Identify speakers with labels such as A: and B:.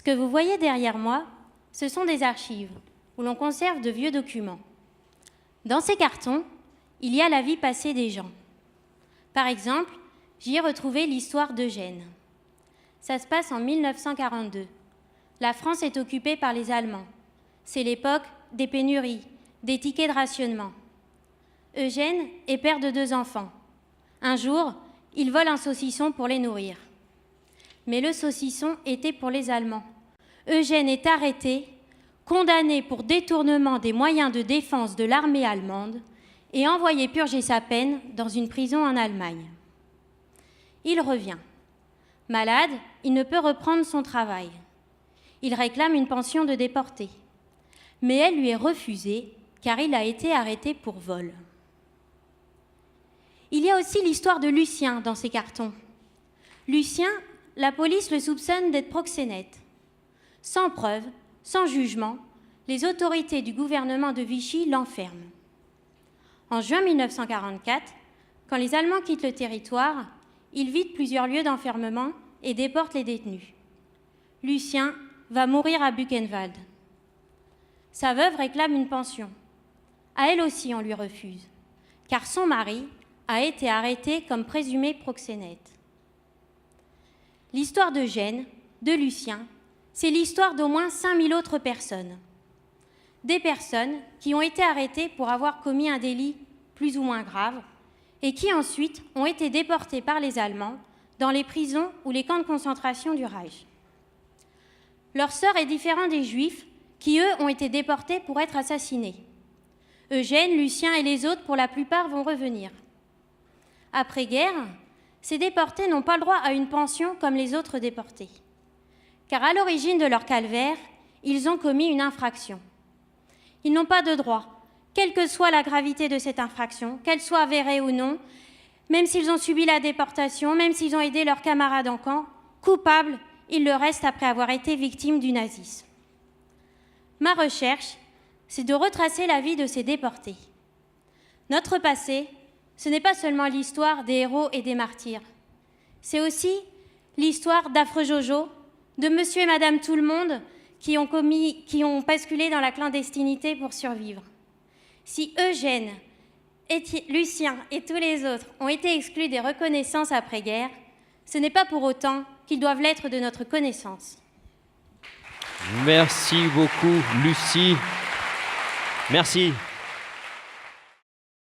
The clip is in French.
A: que vous voyez derrière moi, ce sont des archives où l'on conserve de vieux documents. Dans ces cartons, il y a la vie passée des gens. Par exemple, j'y ai retrouvé l'histoire d'Eugène. Ça se passe en 1942. La France est occupée par les Allemands. C'est l'époque des pénuries, des tickets de rationnement. Eugène est père de 2 enfants. Un jour, il vole un saucisson pour les nourrir. Mais le saucisson était pour les Allemands. Eugène est arrêté, condamné pour détournement des moyens de défense de l'armée allemande et envoyé purger sa peine dans une prison en Allemagne. Il revient. Malade, il ne peut reprendre son travail. Il réclame une pension de déporté. Mais elle lui est refusée car il a été arrêté pour vol. Il y a aussi l'histoire de Lucien dans ces cartons. Lucien, la police le soupçonne d'être proxénète. Sans preuve, sans jugement, les autorités du gouvernement de Vichy l'enferment. En juin 1944, quand les Allemands quittent le territoire, ils vident plusieurs lieux d'enfermement et déportent les détenus. Lucien va mourir à Buchenwald. Sa veuve réclame une pension. À elle aussi, on lui refuse, car son mari a été arrêté comme présumé proxénète. L'histoire d'Eugène, de Lucien, c'est l'histoire d'au moins 5000 autres personnes. Des personnes qui ont été arrêtées pour avoir commis un délit plus ou moins grave et qui ensuite ont été déportées par les Allemands dans les prisons ou les camps de concentration du Reich. Leur sort est différent des Juifs qui, eux, ont été déportés pour être assassinés. Eugène, Lucien et les autres, pour la plupart, vont revenir. Après-guerre, ces déportés n'ont pas le droit à une pension comme les autres déportés. Car à l'origine de leur calvaire, ils ont commis une infraction. Ils n'ont pas de droit, quelle que soit la gravité de cette infraction, qu'elle soit avérée ou non, même s'ils ont subi la déportation, même s'ils ont aidé leurs camarades en camp, coupables, ils le restent après avoir été victimes du nazisme. Ma recherche, c'est de retracer la vie de ces déportés. Notre passé, ce n'est pas seulement l'histoire des héros et des martyrs. C'est aussi l'histoire d'Affreux Jojo, de Monsieur et Madame Tout-le-Monde qui ont basculé dans la clandestinité pour survivre. Si Eugène, Lucien et tous les autres ont été exclus des reconnaissances après-guerre, ce n'est pas pour autant qu'ils doivent l'être de notre connaissance.
B: Merci beaucoup, Lucie. Merci.